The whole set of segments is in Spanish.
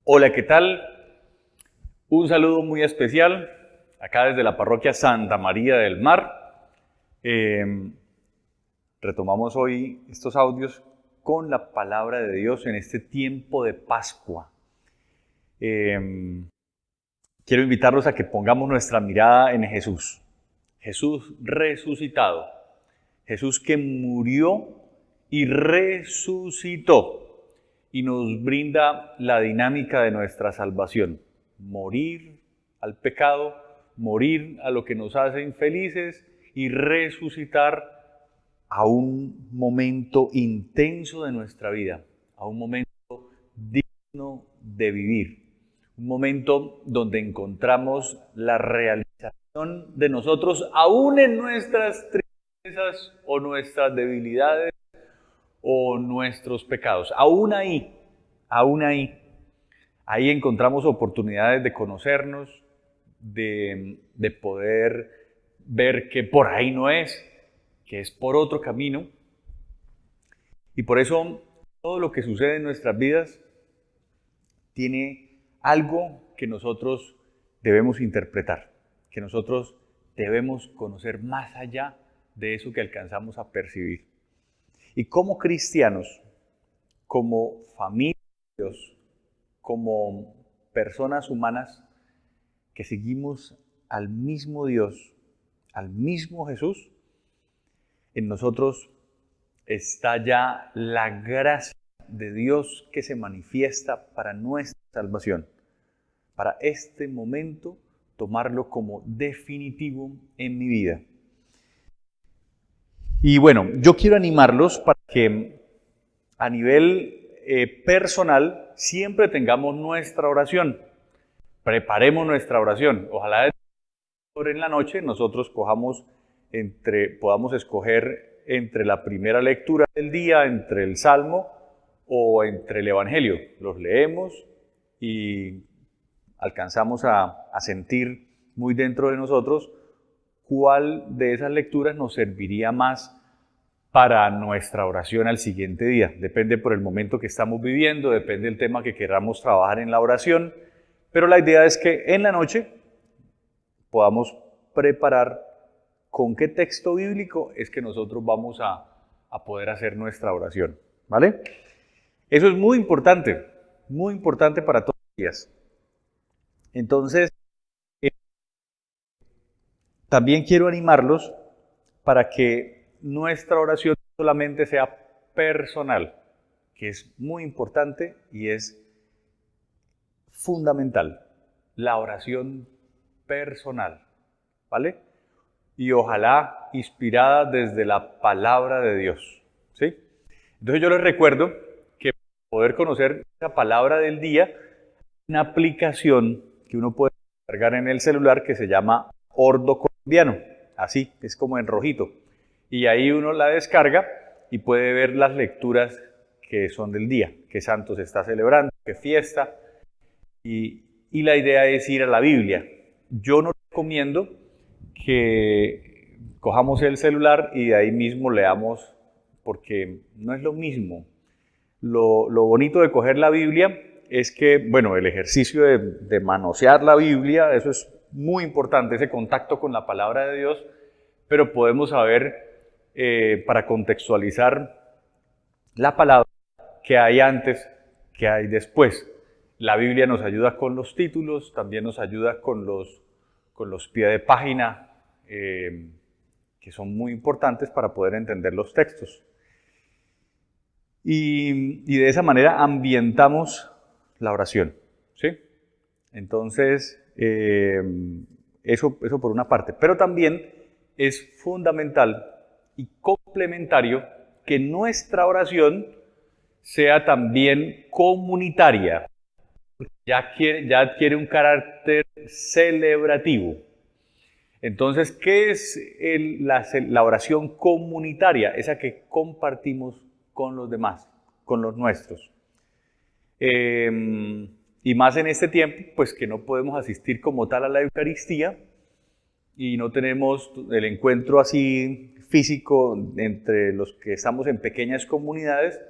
Hola, ¿qué tal? Un saludo muy especial acá desde la parroquia Santa María del Mar. Retomamos hoy estos audios con la palabra de Dios en este tiempo de Pascua. Quiero invitarlos a que pongamos nuestra mirada en Jesús. Jesús resucitado. Jesús que murió y resucitó. Y nos brinda la dinámica de nuestra salvación. Morir al pecado, morir a lo que nos hace infelices y resucitar a un momento intenso de nuestra vida, a un momento digno de vivir, un momento donde encontramos la realización de nosotros, aún en nuestras tristezas o nuestras debilidades, o nuestros pecados. Aún ahí encontramos oportunidades de conocernos, de poder ver que por ahí no es, que es por otro camino. Y por eso todo lo que sucede en nuestras vidas tiene algo que nosotros debemos interpretar, que nosotros debemos conocer más allá de eso que alcanzamos a percibir. Y como cristianos, como familia de Dios, como personas humanas que seguimos al mismo Dios, al mismo Jesús, en nosotros está ya la gracia de Dios que se manifiesta para nuestra salvación. Para este momento, tomarlo como definitivo en mi vida. Y bueno, yo quiero animarlos para que a nivel personal siempre tengamos nuestra oración. Preparemos nuestra oración. Ojalá en la noche nosotros podamos escoger entre la primera lectura del día, entre el Salmo o entre el Evangelio. Los leemos y alcanzamos a sentir muy dentro de nosotros cuál de esas lecturas nos serviría más para nuestra oración al siguiente día. Depende por el momento que estamos viviendo, depende del tema que queramos trabajar en la oración, pero la idea es que en la noche podamos preparar con qué texto bíblico es que nosotros vamos a poder hacer nuestra oración, ¿vale? Eso es muy importante para todos los días. Entonces, también quiero animarlos para que nuestra oración solamente sea personal, que es muy importante y es fundamental. La oración personal, ¿vale? Y ojalá inspirada desde la palabra de Dios, ¿sí? Entonces yo les recuerdo que para poder conocer esa palabra del día, hay una aplicación que uno puede cargar en el celular que se llama Ordo Colombiano, así, es como en rojito. Y ahí uno la descarga y puede ver las lecturas que son del día, qué santo se está celebrando, qué fiesta. Y la idea es ir a la Biblia. Yo no recomiendo que cojamos el celular y de ahí mismo leamos, porque no es lo mismo. Lo bonito de coger la Biblia es que, bueno, el ejercicio de manosear la Biblia, eso es muy importante, ese contacto con la palabra de Dios, pero podemos saber, para contextualizar la palabra, qué hay antes, qué hay después. La Biblia nos ayuda con los títulos, también nos ayuda con los pies de página, que son muy importantes para poder entender los textos. Y de esa manera ambientamos la oración, ¿sí? Entonces, eso por una parte. Pero también es fundamental y complementario que nuestra oración sea también comunitaria. Ya adquiere un carácter celebrativo. Entonces, ¿qué es la oración comunitaria? Esa que compartimos con los demás, con los nuestros. Y más en este tiempo, pues que no podemos asistir como tal a la Eucaristía y no tenemos el encuentro así físico entre los que estamos en pequeñas comunidades.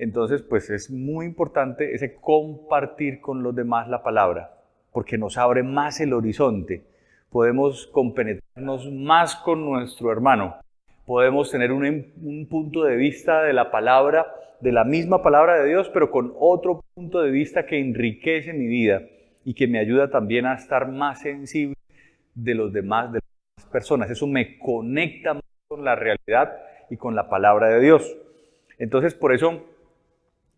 Entonces, pues es muy importante ese compartir con los demás la palabra, porque nos abre más el horizonte. Podemos compenetrarnos más con nuestro hermano. Podemos tener un punto de vista de la palabra, de la misma palabra de Dios, pero con otro punto de vista que enriquece mi vida y que me ayuda también a estar más sensible de los demás, de las personas. Eso me conecta más con la realidad y con la palabra de Dios. Entonces, por eso,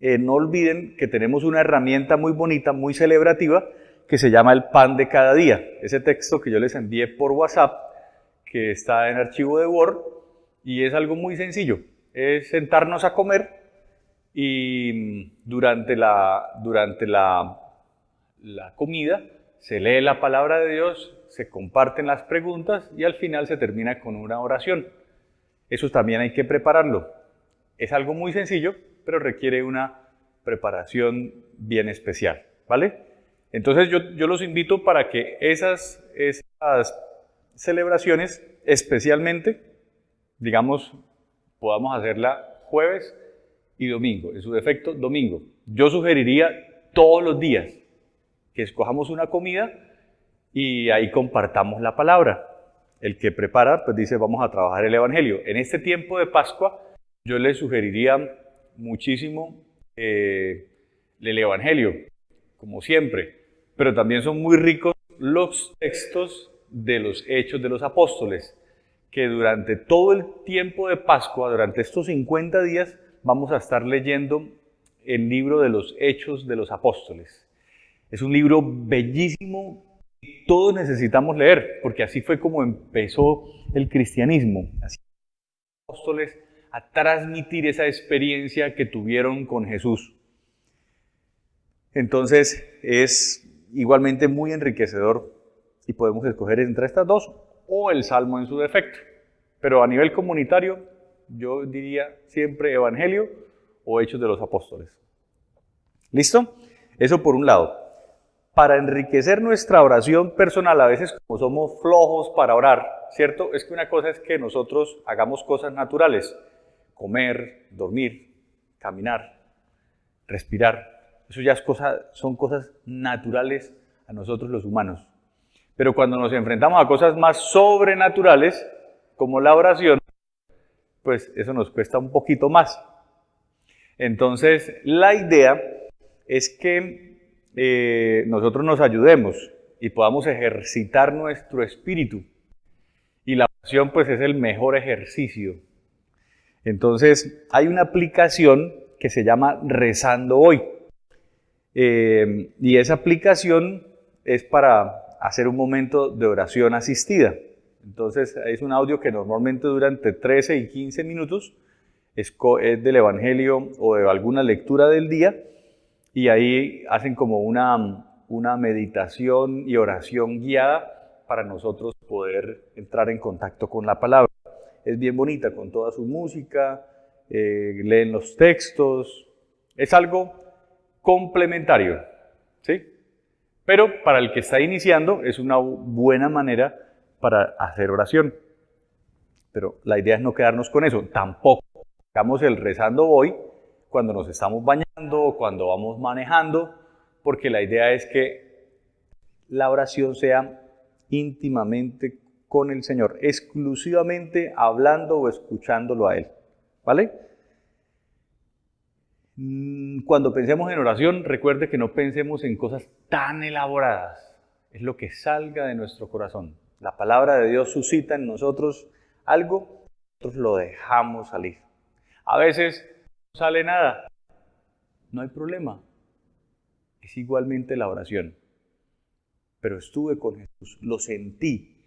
no olviden que tenemos una herramienta muy bonita, muy celebrativa, que se llama el pan de cada día. Ese texto que yo les envié por WhatsApp, que está en archivo de Word, y es algo muy sencillo. Es sentarnos a comer y durante la comida se lee la palabra de Dios, se comparten las preguntas y al final se termina con una oración. Eso también hay que prepararlo. Es algo muy sencillo, pero requiere una preparación bien especial, ¿vale? Entonces yo los invito para que esas celebraciones, especialmente, digamos, podamos hacerla jueves y domingo, en su defecto domingo. Yo sugeriría todos los días que escojamos una comida y ahí compartamos la palabra. El que prepara, pues dice, vamos a trabajar el Evangelio. En este tiempo de Pascua, yo les sugeriría muchísimo el Evangelio, como siempre, pero también son muy ricos los textos de los Hechos de los Apóstoles, que durante todo el tiempo de Pascua, durante estos 50 días, vamos a estar leyendo el libro de los Hechos de los Apóstoles. Es un libro bellísimo que todos necesitamos leer, porque así fue como empezó el cristianismo. Así los apóstoles a transmitir esa experiencia que tuvieron con Jesús. Entonces es igualmente muy enriquecedor y podemos escoger entre estas dos o el Salmo en su defecto. Pero a nivel comunitario, yo diría siempre Evangelio o Hechos de los Apóstoles. ¿Listo? Eso por un lado. Para enriquecer nuestra oración personal, a veces como somos flojos para orar, ¿cierto? Es que una cosa es que nosotros hagamos cosas naturales, comer, dormir, caminar, respirar. Eso ya son cosas naturales a nosotros los humanos. Pero cuando nos enfrentamos a cosas más sobrenaturales, como la oración, pues eso nos cuesta un poquito más. Entonces, la idea es que nosotros nos ayudemos y podamos ejercitar nuestro espíritu. Y la oración, pues, es el mejor ejercicio. Entonces, hay una aplicación que se llama Rezando Hoy. Y esa aplicación es para hacer un momento de oración asistida. Entonces es un audio que normalmente dura entre 13 y 15 minutos, es del Evangelio o de alguna lectura del día, y ahí hacen como una meditación y oración guiada para nosotros poder entrar en contacto con la palabra. Es bien bonita, con toda su música, leen los textos, es algo complementario, ¿sí? Pero para el que está iniciando es una buena manera para hacer oración. Pero la idea es no quedarnos con eso. Tampoco hagamos el rezando hoy cuando nos estamos bañando o cuando vamos manejando, porque la idea es que la oración sea íntimamente con el Señor, exclusivamente hablando o escuchándolo a Él, ¿vale? Cuando pensemos en oración, recuerde que no pensemos en cosas tan elaboradas. Es lo que salga de nuestro corazón. La palabra de Dios suscita en nosotros algo, nosotros lo dejamos salir. A veces no sale nada. No hay problema. Es igualmente la oración. Pero estuve con Jesús, lo sentí.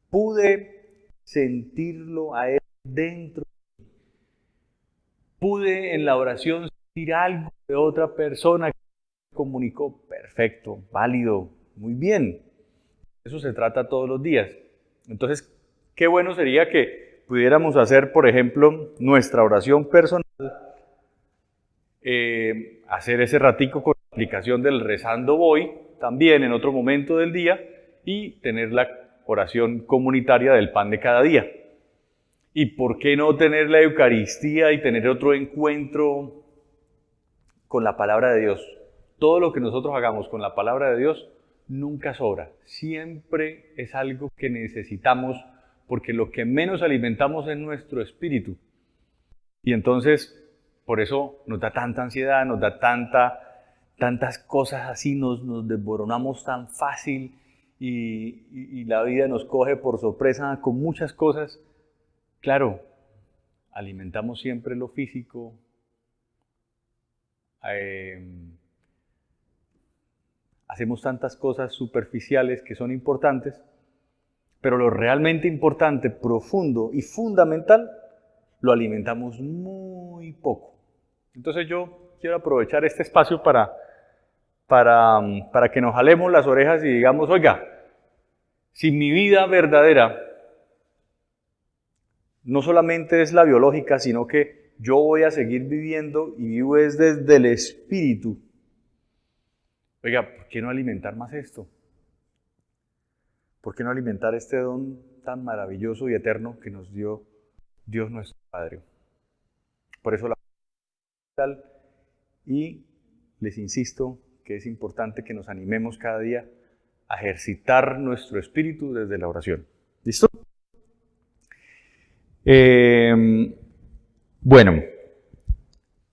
Pude sentirlo a Él dentro. Pude en la oración sentir algo de otra persona que me comunicó. Perfecto, válido, muy bien. Eso se trata todos los días. Entonces, qué bueno sería que pudiéramos hacer, por ejemplo, nuestra oración personal, hacer ese ratico con la aplicación del Rezando Voy, también en otro momento del día, y tener la oración comunitaria del pan de cada día. ¿Y por qué no tener la Eucaristía y tener otro encuentro con la palabra de Dios. Todo lo que nosotros hagamos con la palabra de Dios nunca sobra. Siempre es algo que necesitamos porque lo que menos alimentamos es nuestro espíritu. Y entonces, por eso nos da tanta ansiedad, nos da tantas cosas así, nos desboronamos tan fácil y la vida nos coge por sorpresa con muchas cosas. Claro, alimentamos siempre lo físico, hacemos tantas cosas superficiales que son importantes, pero lo realmente importante, profundo y fundamental, lo alimentamos muy poco. Entonces yo quiero aprovechar este espacio para que nos jalemos las orejas y digamos, oiga, si mi vida verdadera no solamente es la biológica, sino que yo voy a seguir viviendo y vivo desde el espíritu. Oiga, ¿por qué no alimentar más esto? ¿Por qué no alimentar este don tan maravilloso y eterno que nos dio Dios nuestro Padre? Por eso y les insisto que es importante que nos animemos cada día a ejercitar nuestro espíritu desde la oración. ¿Listo? Bueno,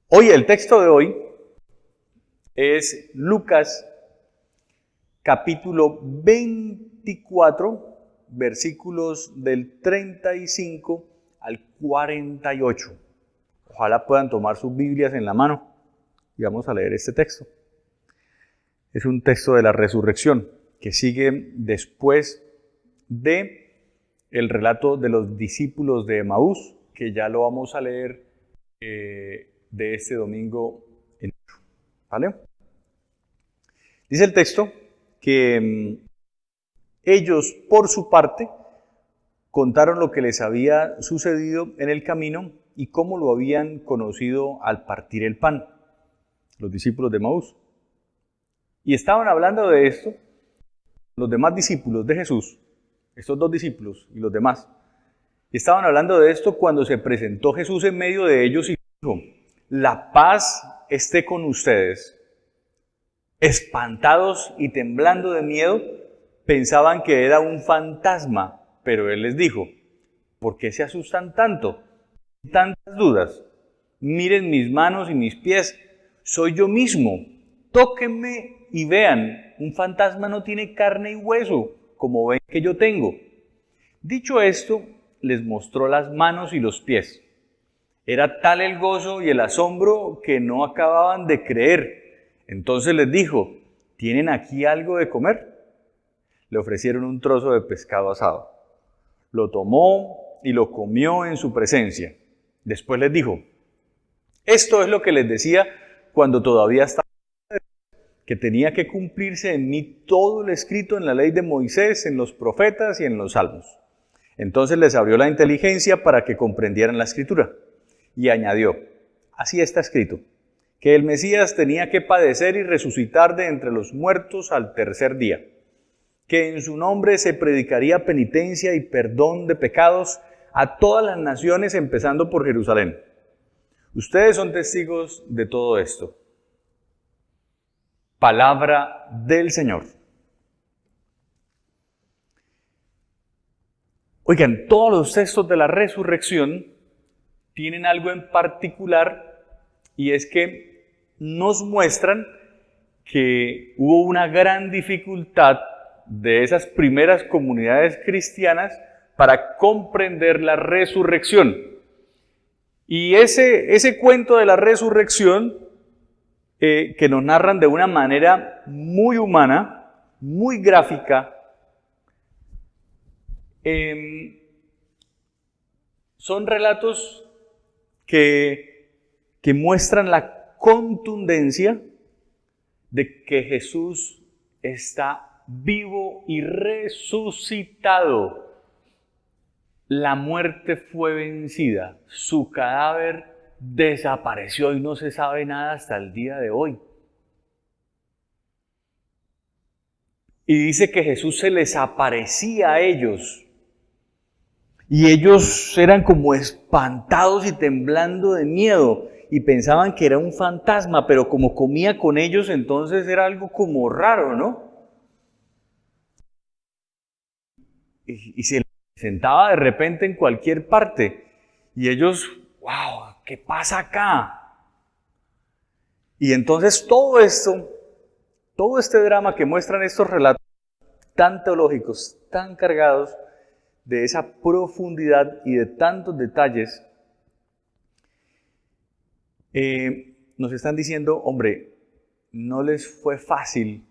hoy el texto de hoy es Lucas capítulo 24, versículos del 35 al 48. Ojalá puedan tomar sus Biblias en la mano y vamos a leer este texto. Es un texto de la resurrección que sigue después de el relato de los discípulos de Emaús, que ya lo vamos a leer de este domingo en ocho, ¿vale? Dice el texto que ellos, por su parte, contaron lo que les había sucedido en el camino y cómo lo habían conocido al partir el pan, los discípulos de Emaús. Y estaban hablando de esto, los demás discípulos de Jesús, estos dos discípulos y los demás, y estaban hablando de esto cuando se presentó Jesús en medio de ellos y dijo, la paz esté con ustedes. Espantados y temblando de miedo, pensaban que era un fantasma, pero él les dijo, ¿por qué se asustan tanto? Tantas dudas. Miren mis manos y mis pies, soy yo mismo. Tóquenme y vean, un fantasma no tiene carne y hueso, como ven que yo tengo. Dicho esto, les mostró las manos y los pies. Era tal el gozo y el asombro que no acababan de creer. Entonces les dijo, ¿tienen aquí algo de comer? Le ofrecieron un trozo de pescado asado. Lo tomó y lo comió en su presencia. Después les dijo, esto es lo que les decía cuando todavía estaba, que tenía que cumplirse en mí todo lo escrito en la ley de Moisés, en los profetas y en los salmos. Entonces les abrió la inteligencia para que comprendieran la escritura. Y añadió, así está escrito, que el Mesías tenía que padecer y resucitar de entre los muertos al tercer día, que en su nombre se predicaría penitencia y perdón de pecados a todas las naciones, empezando por Jerusalén. Ustedes son testigos de todo esto. Palabra del Señor. Oigan, todos los textos de la resurrección tienen algo en particular y es que nos muestran que hubo una gran dificultad de esas primeras comunidades cristianas para comprender la resurrección. Y ese cuento de la resurrección que nos narran de una manera muy humana, muy gráfica, son relatos que muestran la contundencia de que Jesús está vivo y resucitado. La muerte fue vencida, su cadáver desapareció y no se sabe nada hasta el día de hoy. Y dice que Jesús se les aparecía a ellos. Y ellos eran como espantados y temblando de miedo. y pensaban que era un fantasma, pero como comía con ellos, entonces era algo como raro, ¿no? Y se sentaba de repente en cualquier parte. Y ellos, wow, ¿qué pasa acá? Y entonces todo esto, todo este drama que muestran estos relatos tan teológicos, tan cargados de esa profundidad y de tantos detalles, nos están diciendo, hombre, no les fue fácil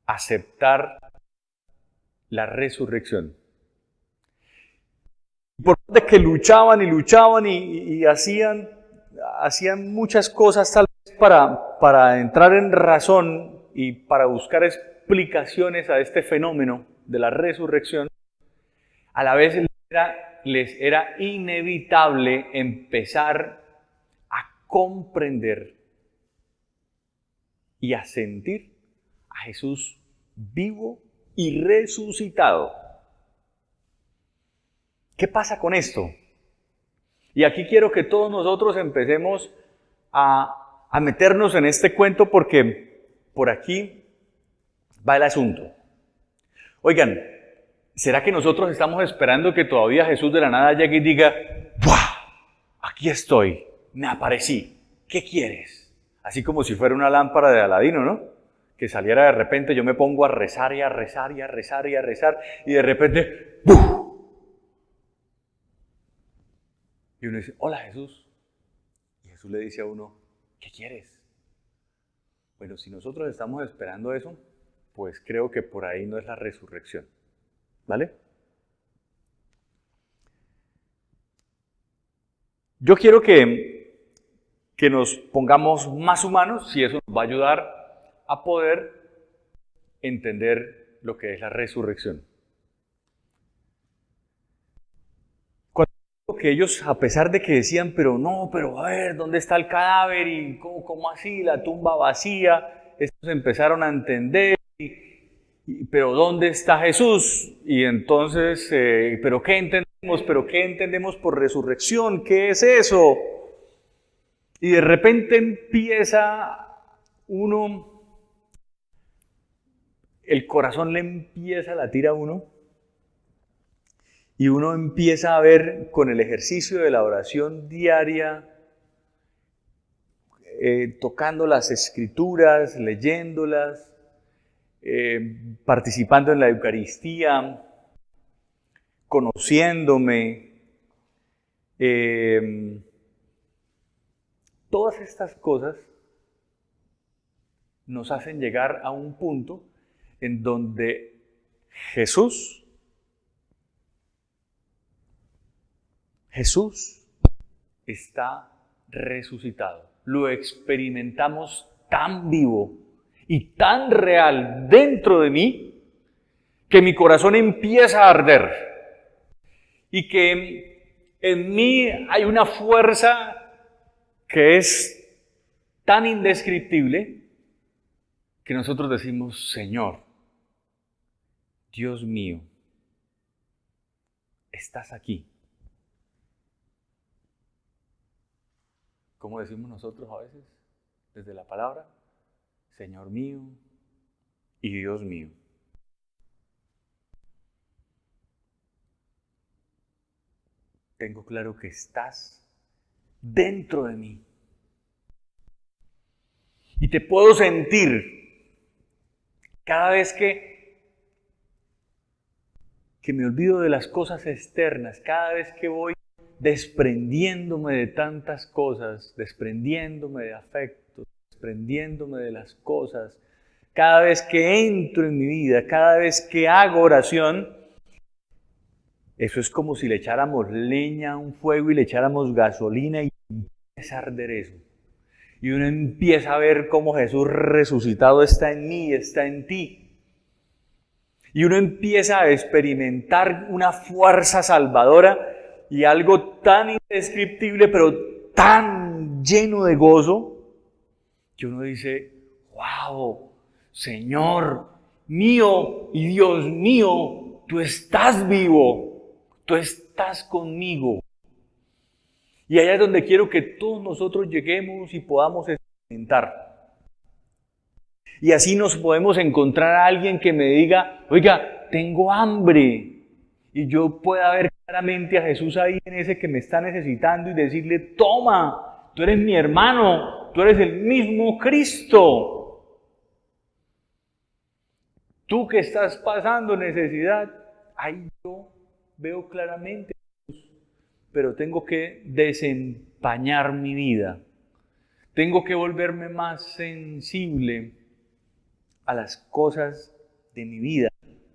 aceptar la resurrección. Por de que luchaban y luchaban y hacían muchas cosas tal vez para entrar en razón y para buscar explicaciones a este fenómeno de la resurrección, a la vez les era inevitable empezar a comprender y a sentir a Jesús vivo y resucitado. ¿Qué pasa con esto? Y aquí quiero que todos nosotros empecemos a meternos en este cuento porque por aquí va el asunto. Oigan, ¿será que nosotros estamos esperando que todavía Jesús de la nada llegue y diga, ¡buah! Aquí estoy, me aparecí, ¿qué quieres? Así como si fuera una lámpara de Aladino, ¿no? Que saliera de repente, yo me pongo a rezar y a rezar y a rezar y a rezar y de repente, ¡buh! Y uno dice, hola Jesús. Y Jesús le dice a uno, ¿qué quieres? Bueno, si nosotros estamos esperando eso, pues creo que por ahí no es la resurrección. ¿Vale? Yo quiero que nos pongamos más humanos y eso nos va a ayudar a poder entender lo que es la resurrección. Que ellos, a pesar de que decían, pero a ver, ¿dónde está el cadáver? ¿Y cómo así? La tumba vacía. Estos empezaron a entender, pero ¿dónde está Jesús? Y entonces, ¿pero qué entendemos? ¿Pero qué entendemos por resurrección? ¿Qué es eso? Y de repente empieza uno, el corazón le empieza a latir a uno, y uno empieza a ver con el ejercicio de la oración diaria, tocando las escrituras, leyéndolas, participando en la Eucaristía, conociéndome. Todas estas cosas nos hacen llegar a un punto en donde Jesús está resucitado. Lo experimentamos tan vivo y tan real dentro de mí que mi corazón empieza a arder y que en mí hay una fuerza que es tan indescriptible que nosotros decimos, Señor, Dios mío, estás aquí. ¿Cómo decimos nosotros a veces? Desde la palabra, Señor mío y Dios mío. Tengo claro que estás dentro de mí. Y te puedo sentir cada vez que me olvido de las cosas externas, cada vez que voy desprendiéndome de tantas cosas, desprendiéndome de afectos, desprendiéndome de las cosas, cada vez que entro en mi vida, cada vez que hago oración, eso es como si le echáramos leña a un fuego y le echáramos gasolina y empieza a arder eso. Y uno empieza a ver cómo Jesús resucitado está en mí, está en ti. Y uno empieza a experimentar una fuerza salvadora y algo tan indescriptible, pero tan lleno de gozo, que uno dice, wow, Señor mío y Dios mío, tú estás vivo, tú estás conmigo. Y allá es donde quiero que todos nosotros lleguemos y podamos experimentar. Y así nos podemos encontrar a alguien que me diga, oiga, tengo hambre. Y yo pueda ver claramente a Jesús ahí en ese que me está necesitando y decirle, toma, tú eres mi hermano, tú eres el mismo Cristo. Tú que estás pasando necesidad, ahí yo veo claramente, pero tengo que desempañar mi vida. Tengo que volverme más sensible a las cosas de mi vida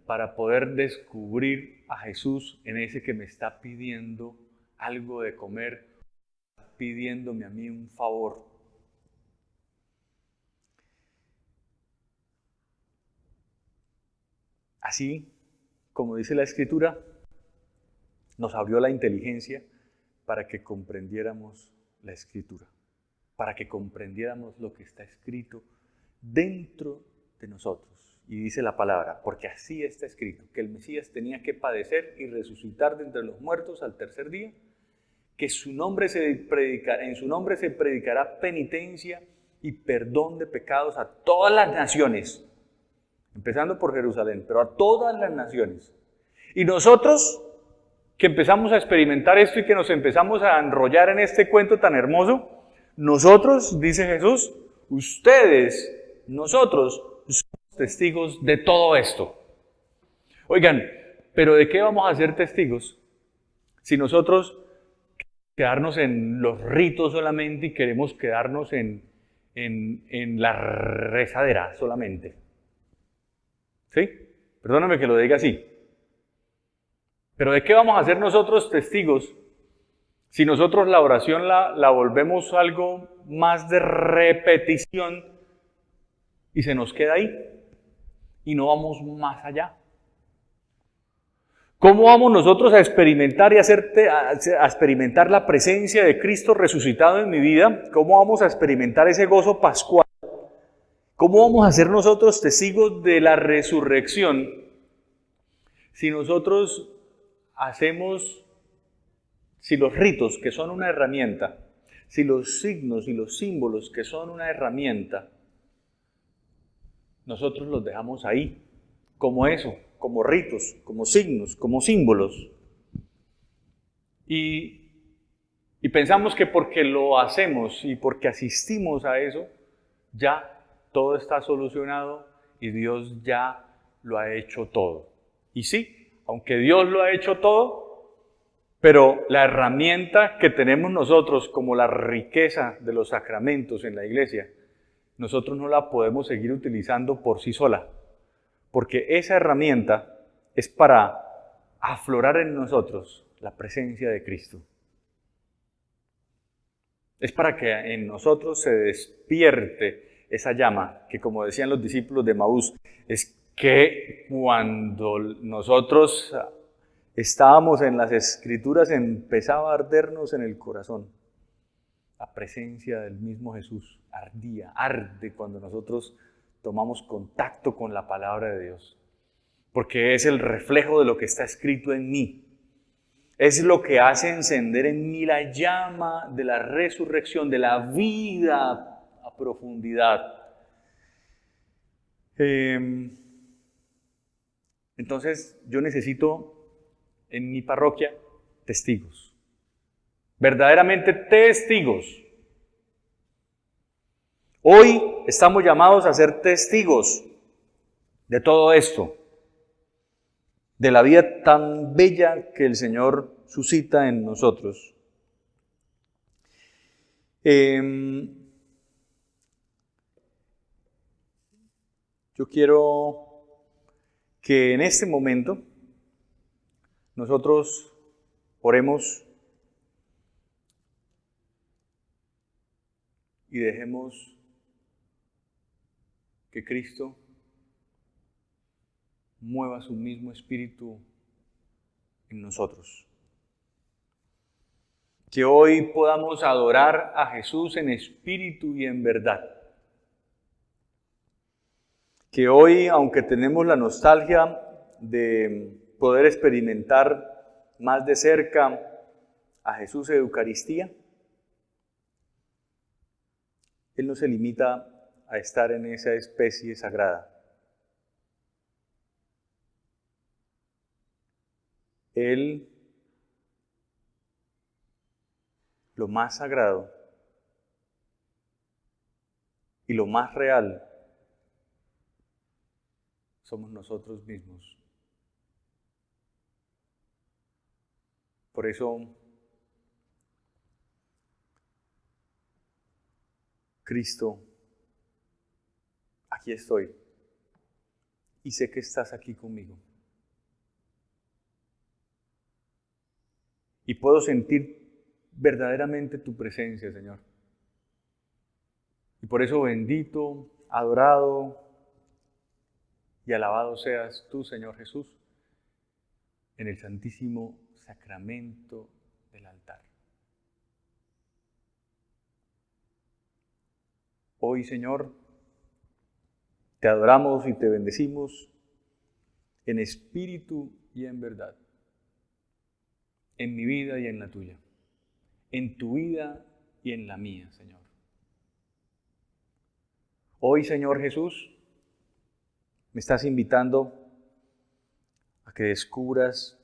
para poder descubrir a Jesús en ese que me está pidiendo algo de comer, pidiéndome a mí un favor. Así, como dice la Escritura, nos abrió la inteligencia para que comprendiéramos la Escritura, para que comprendiéramos lo que está escrito dentro de nosotros. Y dice la palabra, porque así está escrito, que el Mesías tenía que padecer y resucitar de entre los muertos al tercer día, que en su nombre se predicará penitencia y perdón de pecados a todas las naciones, empezando por Jerusalén, pero a todas las naciones. Y nosotros, que empezamos a experimentar esto y que nos empezamos a enrollar en este cuento tan hermoso, nosotros, dice Jesús, ustedes, nosotros, somos testigos de todo esto. Oigan, pero ¿de qué vamos a ser testigos si nosotros quedarnos en los ritos solamente y queremos quedarnos en la rezadera solamente? ¿Sí? Perdóname que lo diga así. Pero ¿de qué vamos a ser nosotros testigos si nosotros la oración la volvemos algo más de repetición y se nos queda ahí y no vamos más allá? ¿Cómo vamos nosotros a experimentar y a experimentar la presencia de Cristo resucitado en mi vida? ¿Cómo vamos a experimentar ese gozo pascual? ¿Cómo vamos a ser nosotros testigos de la resurrección si nosotros si los ritos, que son una herramienta, si los signos y los símbolos, que son una herramienta, nosotros los dejamos ahí, como eso, como ritos, como signos, como símbolos? Y pensamos que porque lo hacemos y porque asistimos a eso, ya todo está solucionado y Dios ya lo ha hecho todo. Y sí, aunque Dios lo ha hecho todo, pero la herramienta que tenemos nosotros como la riqueza de los sacramentos en la iglesia, nosotros no la podemos seguir utilizando por sí sola, porque esa herramienta es para aflorar en nosotros la presencia de Cristo. Es para que en nosotros se despierte esa llama que, como decían los discípulos de Maús, es que cuando nosotros estábamos en las Escrituras empezaba a ardernos en el corazón. La presencia del mismo Jesús arde cuando nosotros tomamos contacto con la palabra de Dios. Porque es el reflejo de lo que está escrito en mí. Es lo que hace encender en mí la llama de la resurrección, de la vida a profundidad. Entonces yo necesito en mi parroquia testigos, verdaderamente testigos. Hoy estamos llamados a ser testigos de todo esto, de la vida tan bella que el Señor suscita en nosotros. Yo quiero que en este momento nosotros oremos y dejemos que Cristo mueva su mismo espíritu en nosotros. Que hoy podamos adorar a Jesús en espíritu y en verdad. Que hoy, aunque tenemos la nostalgia de poder experimentar más de cerca a Jesús en Eucaristía, Él no se limita a estar en esa especie sagrada. Él, lo más sagrado y lo más real, somos nosotros mismos. Por eso, Cristo, aquí estoy y sé que estás aquí conmigo. Y puedo sentir verdaderamente tu presencia, Señor. Y por eso bendito, adorado y alabado seas tú, Señor Jesús, en el santísimo sacramento del altar. Hoy, Señor, te adoramos y te bendecimos en espíritu y en verdad, en mi vida y en la tuya, en tu vida y en la mía, Señor. Hoy, Señor Jesús, me estás invitando a que descubras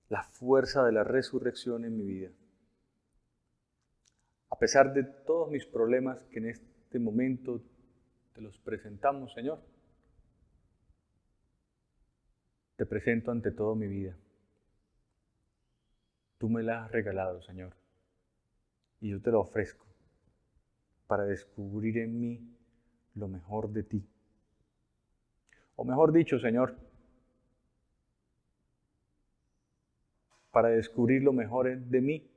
la fuerza de la resurrección en mi vida. A pesar de todos mis problemas que en este momento te los presentamos, Señor, te presento ante todo mi vida. Tú me la has regalado, Señor, y yo te la ofrezco para descubrir en mí lo mejor de ti. O mejor dicho, Señor, para descubrir lo mejor de mí,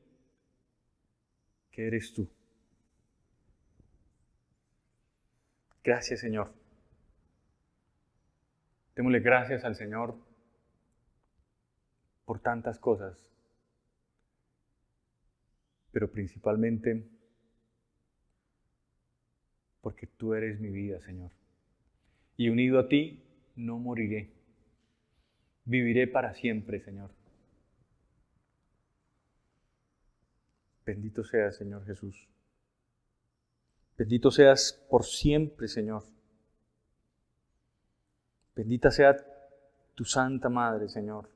que eres tú. Gracias, Señor. Démosle gracias al Señor por tantas cosas, pero principalmente porque tú eres mi vida, Señor. Y unido a ti, no moriré. Viviré para siempre, Señor. Bendito seas, Señor Jesús. Bendito seas por siempre, Señor. Bendita sea tu Santa Madre, Señor.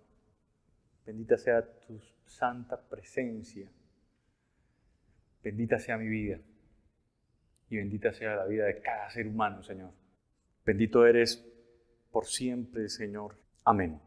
Bendita sea tu santa presencia. Bendita sea mi vida. Y bendita sea la vida de cada ser humano, Señor. Bendito eres por siempre, Señor. Amén.